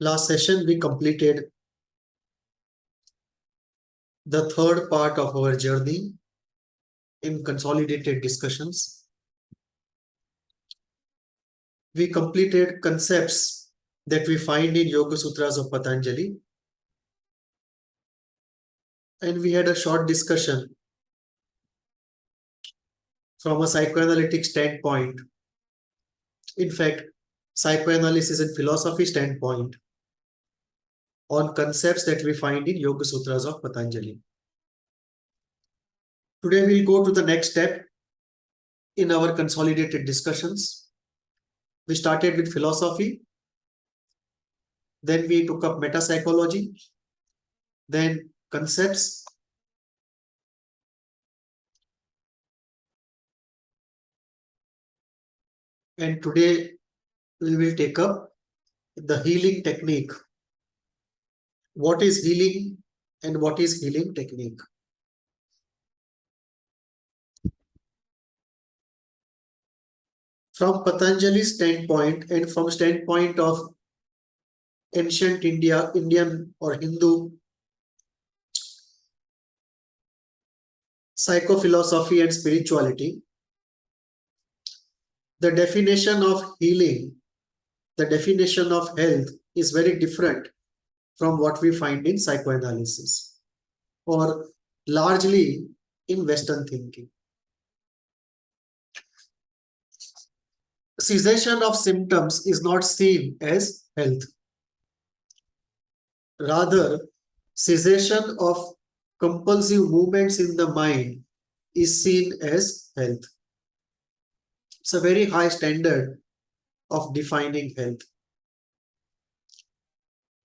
Last session, we completed the third part of our journey in consolidated discussions. We completed concepts that we find in Yoga Sutras of Patanjali. And we had a short discussion from a psychoanalytic standpoint. In fact, psychoanalysis and philosophy standpoint on concepts that we find in Yoga Sutras of Patanjali. Today we'll go to the next step in our consolidated discussions. We started with philosophy, then we took up metapsychology, then concepts, and today we will take up the healing technique. What is healing and what is healing technique? From Patanjali's standpoint and from standpoint of ancient Indian or Hindu psychophilosophy and spirituality, the definition of healing, the definition of health is very different from what we find in psychoanalysis or largely in Western thinking. Cessation of symptoms is not seen as health. Rather, cessation of compulsive movements in the mind is seen as health. It's a very high standard of defining health.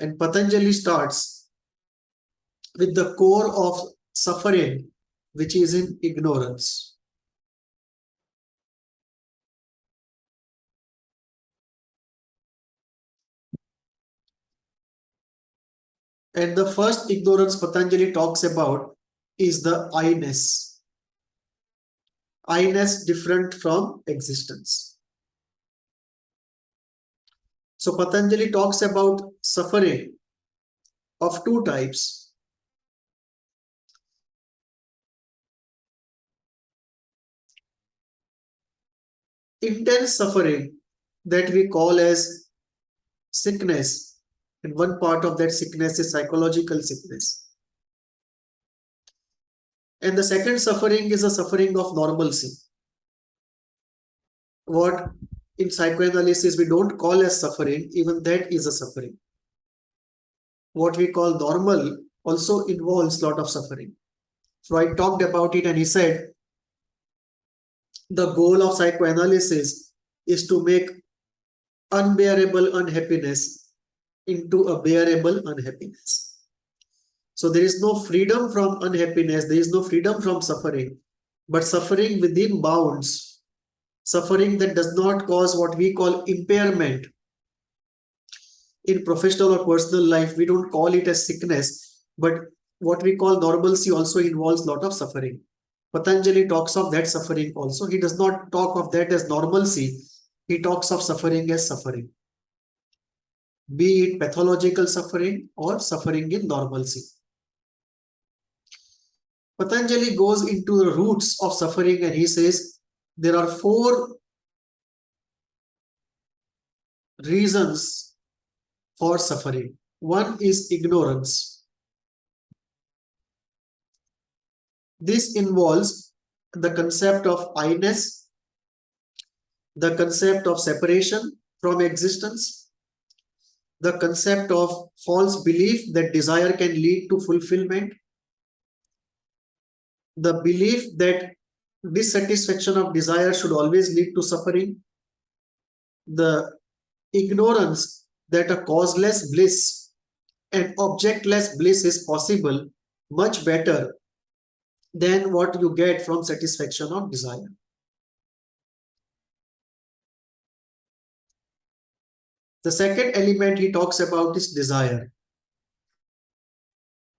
And Patanjali starts with the core of suffering, which is in ignorance. And the first ignorance Patanjali talks about is the I-ness. I-ness different from existence. So Patanjali talks about suffering of two types. Intense suffering that we call as sickness. And one part of that sickness is psychological sickness. And the second suffering is a suffering of normalcy. What in psychoanalysis we don't call as suffering, even that is a suffering. What we call normal also involves a lot of suffering. Freud talked about it and he said, the goal of psychoanalysis is to make unbearable unhappiness into a bearable unhappiness. So there is no freedom from unhappiness, there is no freedom from suffering, but suffering within bounds, suffering that does not cause what we call impairment. In professional or personal life, we don't call it as sickness, but what we call normalcy also involves a lot of suffering. Patanjali talks of that suffering also. He does not talk of that as normalcy. He talks of suffering as suffering, be it pathological suffering or suffering in normalcy. Patanjali goes into the roots of suffering and he says there are 4 reasons for suffering. One is ignorance. This involves the concept of I-ness, the concept of separation from existence, the concept of false belief that desire can lead to fulfillment, the belief that dissatisfaction of desire should always lead to suffering, the ignorance that a causeless bliss and objectless bliss is possible much better than what you get from satisfaction of desire. The second element he talks about is desire.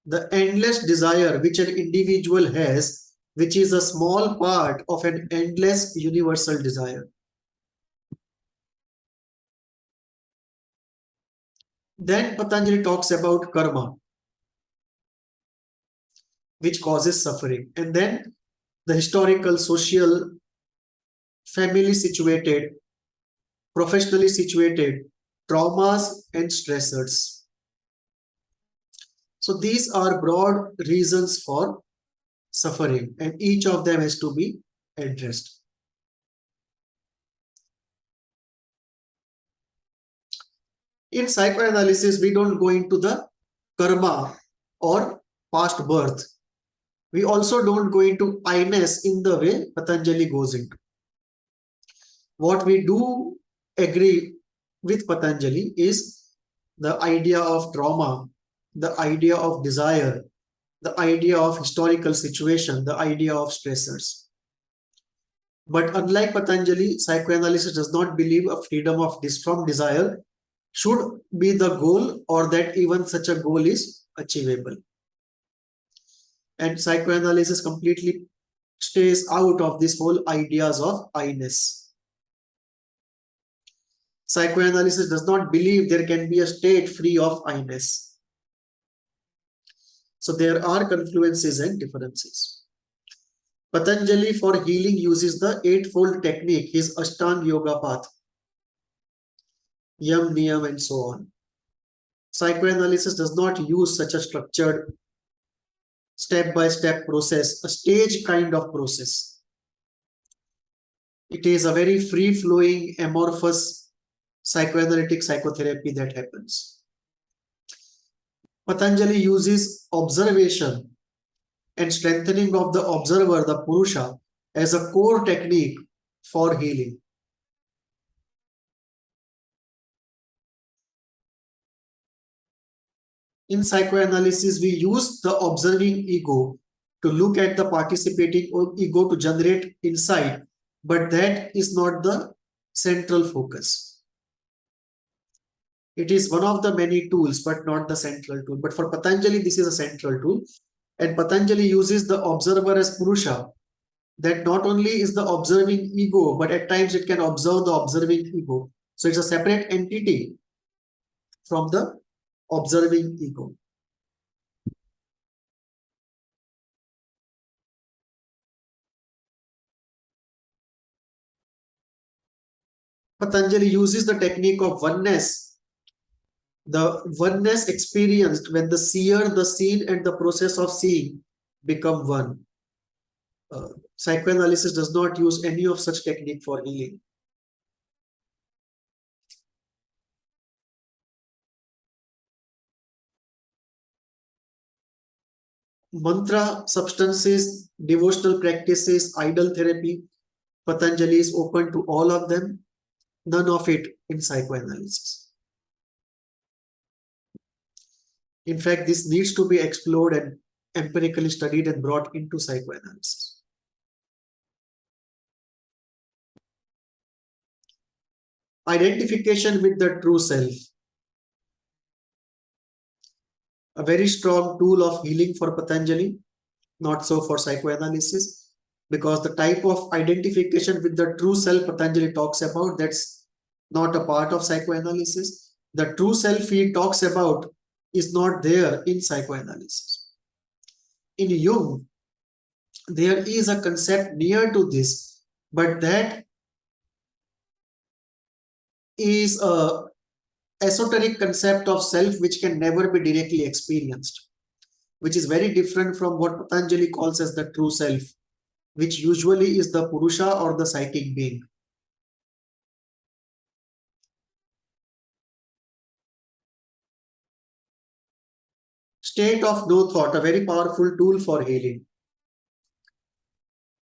The endless desire which an individual has, which is a small part of an endless universal desire. Then Patanjali talks about karma, which causes suffering. And then the historical, social, family situated, professionally situated traumas and stressors. So these are broad reasons for suffering, and each of them has to be addressed. In psychoanalysis, we don't go into the karma or past birth. We also don't go into I-ness in the way Patanjali goes into. What we do agree with Patanjali is the idea of trauma, the idea of desire, the idea of historical situation, the idea of stressors. But unlike Patanjali, psychoanalysis does not believe a freedom of from desire should be the goal, or that even such a goal is achievable. And psychoanalysis completely stays out of this whole ideas of I-ness. Psychoanalysis does not believe there can be a state free of I-ness. So there are confluences and differences. Patanjali for healing uses the eightfold technique, his Ashtanga Yoga path, Yam, Niyam, and so on. Psychoanalysis does not use such a structured step-by-step process, a stage kind of process. It is a very free-flowing, amorphous psychoanalytic psychotherapy that happens. Patanjali uses observation and strengthening of the observer, the Purusha, as a core technique for healing. In psychoanalysis, we use the observing ego to look at the participating ego to generate insight, but that is not the central focus. It is one of the many tools, but not the central tool. But for Patanjali, this is a central tool. And Patanjali uses the observer as Purusha, that not only is the observing ego, but at times it can observe the observing ego. So it's a separate entity from the observing ego. Patanjali uses the technique of oneness, the oneness experienced when the seer, the seen, and the process of seeing become one. Psychoanalysis does not use any of such technique for healing. Mantra, substances, devotional practices, idol therapy, Patanjali is open to all of them, none of it in psychoanalysis. In fact, this needs to be explored and empirically studied and brought into psychoanalysis. Identification with the true self. A very strong tool of healing for Patanjali, not so for psychoanalysis, because the type of identification with the true self Patanjali talks about, that's not a part of psychoanalysis. The true self he talks about is not there in psychoanalysis. In Jung, there is a concept near to this, but that is a esoteric concept of self which can never be directly experienced, which is very different from what Patanjali calls as the true self, which usually is the Purusha or the psychic being. State of no thought, a very powerful tool for healing.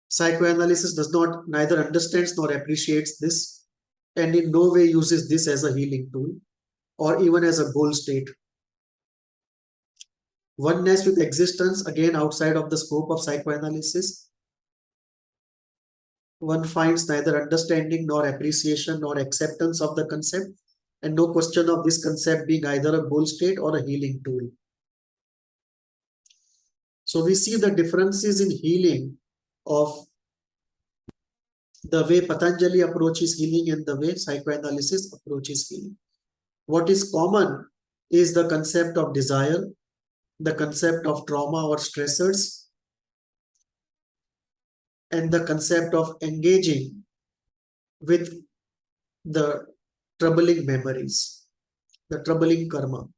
Psychoanalysis does not neither understands nor appreciates this. and in no way uses this as a healing tool or even as a goal state. Oneness with existence, again outside of the scope of psychoanalysis. One finds neither understanding nor appreciation nor acceptance of the concept, and no question of this concept being either a goal state or a healing tool. So we see the differences in healing of the way Patanjali approaches healing and the way psychoanalysis approaches healing. What is common is the concept of desire, the concept of trauma or stressors, and the concept of engaging with the troubling memories, the troubling karma.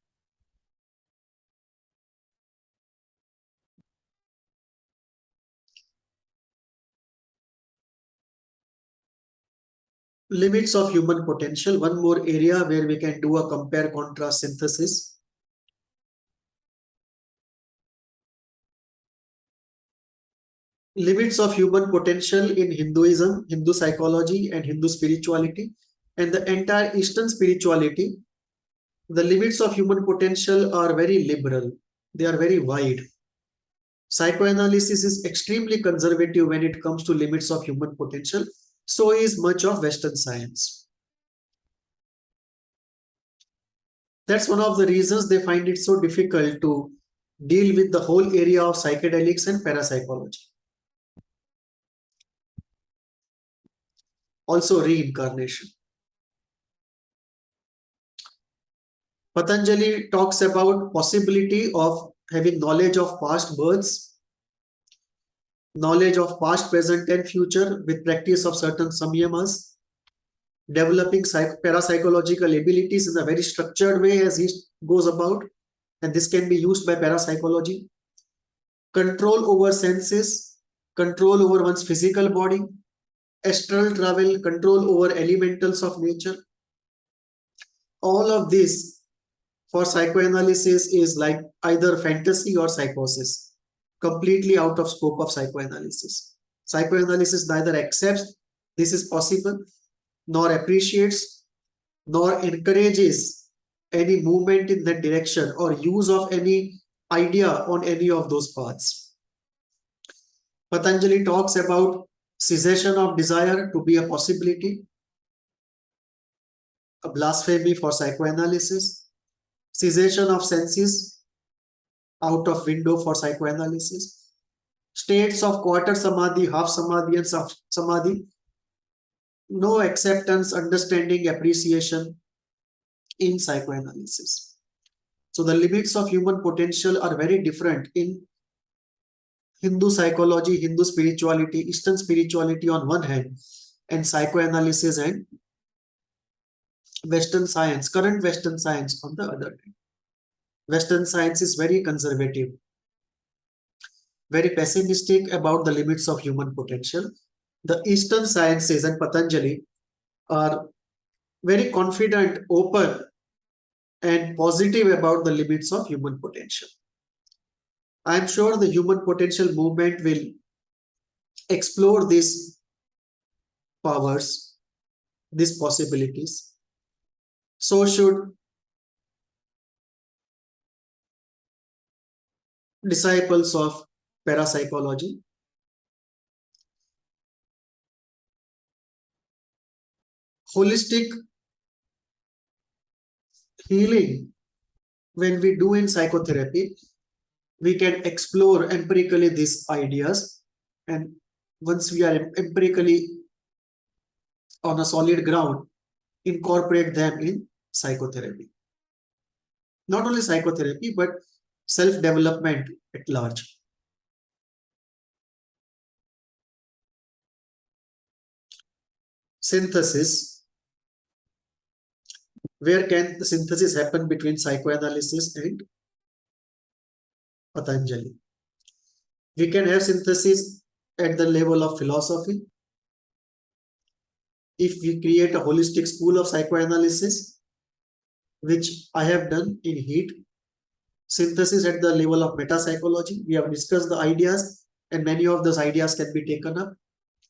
Limits of human potential, one more area where we can do a compare contrast synthesis. Limits of human potential in Hinduism, Hindu psychology, and Hindu spirituality, and the entire Eastern spirituality. The limits of human potential are very liberal, they are very wide. Psychoanalysis is extremely conservative when it comes to limits of human potential. So is much of Western science. That's one of the reasons they find it so difficult to deal with the whole area of psychedelics and parapsychology. Also reincarnation. Patanjali talks about possibility of having knowledge of past births, knowledge of past, present, and future with practice of certain samyamas, developing parapsychological abilities in a very structured way as he goes about, and this can be used by parapsychology. Control over senses, control over one's physical body, astral travel, control over elementals of nature. All of this for psychoanalysis is like either fantasy or psychosis, completely out of scope of psychoanalysis. Psychoanalysis neither accepts this is possible, nor appreciates, nor encourages any movement in that direction or use of any idea on any of those paths. Patanjali talks about cessation of desire to be a possibility, a blasphemy for psychoanalysis, cessation of senses out of window for psychoanalysis, states of quarter samadhi, half samadhi, and samadhi, no acceptance, understanding, appreciation in psychoanalysis. So the limits of human potential are very different in Hindu psychology, Hindu spirituality, Eastern spirituality on one hand, and psychoanalysis and Western science, current Western science on the other hand. Western science is very conservative, very pessimistic about the limits of human potential. The Eastern sciences and Patanjali are very confident, open, and positive about the limits of human potential. I am sure the human potential movement will explore these powers, these possibilities. So should disciples of parapsychology. Holistic healing, when we do in psychotherapy, we can explore empirically these ideas, and once we are empirically on a solid ground, incorporate them in psychotherapy. Not only psychotherapy, but self-development at large. Synthesis. Where can the synthesis happen between psychoanalysis and Patanjali? We can have synthesis at the level of philosophy. If we create a holistic school of psychoanalysis, which I have done in HEAT, synthesis at the level of metapsychology, we have discussed the ideas, and many of those ideas can be taken up,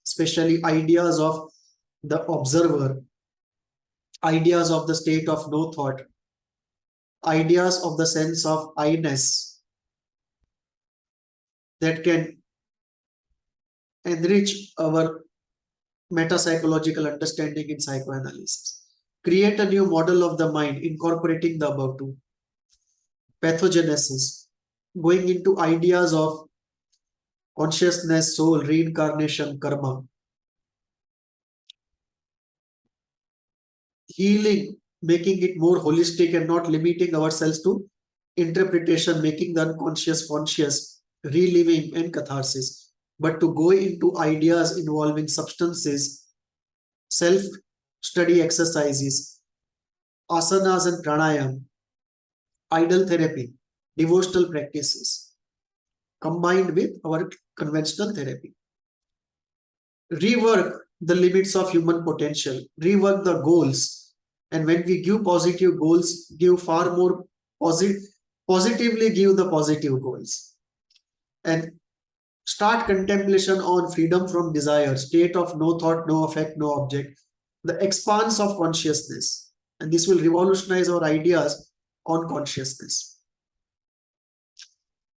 especially ideas of the observer, ideas of the state of no thought, ideas of the sense of I-ness that can enrich our metapsychological understanding in psychoanalysis. Create a new model of the mind incorporating the above two. Pathogenesis, going into ideas of consciousness, soul, reincarnation, karma. Healing, making it more holistic and not limiting ourselves to interpretation, making the unconscious conscious, reliving and catharsis, but to go into ideas involving substances, self-study exercises, asanas and pranayam, idol therapy, devotional practices, combined with our conventional therapy. Rework the limits of human potential, rework the goals. And when we give positive goals, give far more positively give the positive goals. And start contemplation on freedom from desire, state of no thought, no affect, no object, the expanse of consciousness. And this will revolutionize our ideas on consciousness.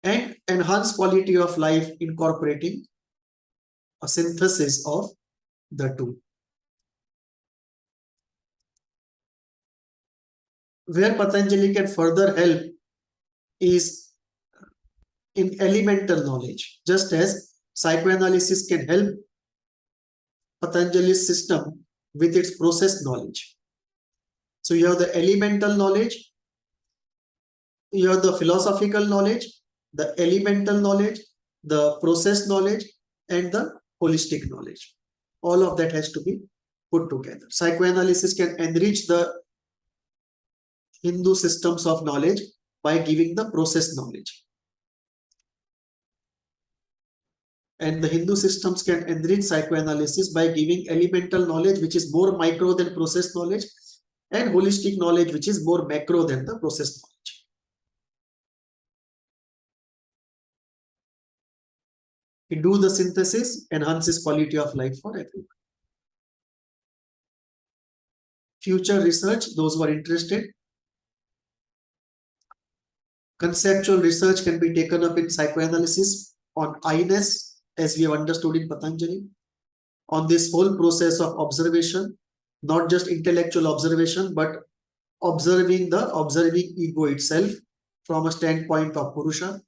And enhance quality of life, incorporating a synthesis of the two. Where Patanjali can further help is in elemental knowledge, just as psychoanalysis can help Patanjali's system with its process knowledge. So you have the elemental knowledge, you have the philosophical knowledge, the elemental knowledge, the process knowledge, and the holistic knowledge. All of that has to be put together. Psychoanalysis can enrich the Hindu systems of knowledge by giving the process knowledge. And the Hindu systems can enrich psychoanalysis by giving elemental knowledge, which is more micro than process knowledge, and holistic knowledge, which is more macro than the process knowledge. We do the synthesis, enhances quality of life for everyone. Future research, those who are interested, conceptual research can be taken up in psychoanalysis on I-ness, as we have understood in Patanjali, on this whole process of observation, not just intellectual observation, but observing the observing ego itself from a standpoint of Purusha,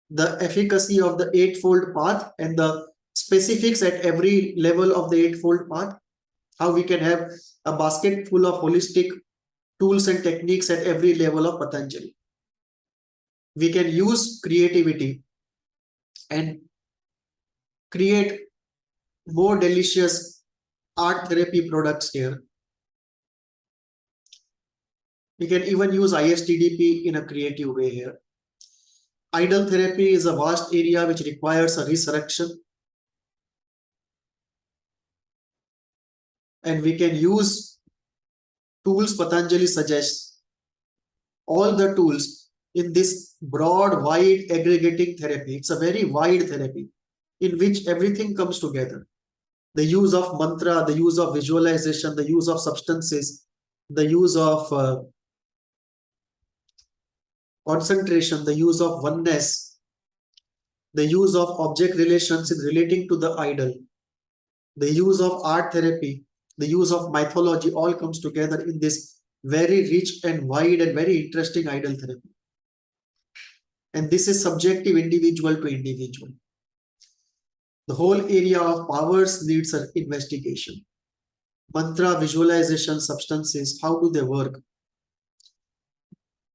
the efficacy of the eightfold path and the specifics at every level of the eightfold path, how we can have a basket full of holistic tools and techniques at every level of Patanjali. We can use creativity and create more delicious art therapy products here. We can even use ISTDP in a creative way here. Idol therapy is a vast area which requires a resurrection. And we can use tools Patanjali suggests, all the tools in this broad, wide aggregating therapy. It's a very wide therapy in which everything comes together. The use of mantra, the use of visualization, the use of substances, the use of concentration, the use of oneness, the use of object relations in relating to the idol, the use of art therapy, the use of mythology, all comes together in this very rich and wide and very interesting idol therapy. And this is subjective, individual to individual. The whole area of powers needs an investigation. Mantra, visualization, substances, how do they work?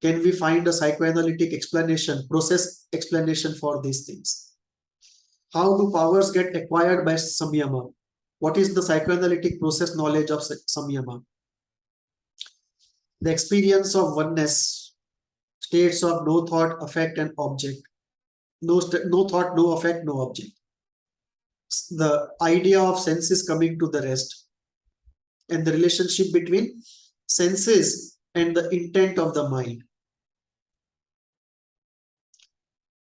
Can we find a psychoanalytic explanation, process explanation for these things? How do powers get acquired by samyama? What is the psychoanalytic process knowledge of samyama? The experience of oneness, states of no thought, affect, and object. No thought, no affect, no object. The idea of senses coming to the rest, and the relationship between senses and the intent of the mind.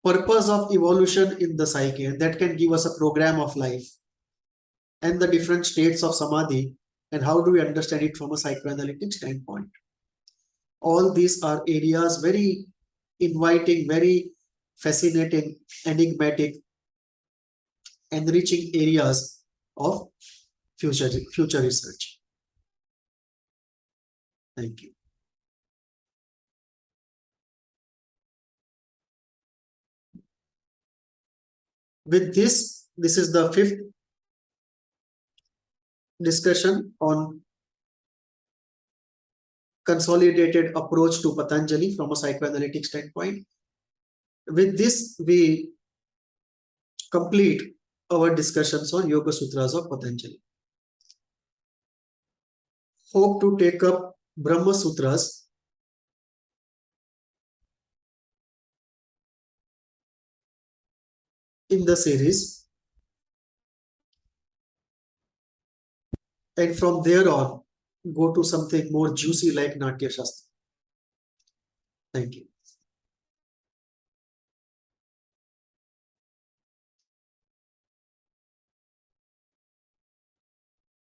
Purpose of evolution in the psyche, and that can give us a program of life, and the different states of samadhi and how do we understand it from a psychoanalytic standpoint. All these are areas very inviting, very fascinating, enigmatic, enriching areas of future research. Thank you. With this is the 5th discussion on consolidated approach to Patanjali from a psychoanalytic standpoint. With this, we complete our discussions on Yoga Sutras of Patanjali. Hope to take up Brahma Sutras in the series, and from there on go to something more juicy like Natya Shastra. Thank you.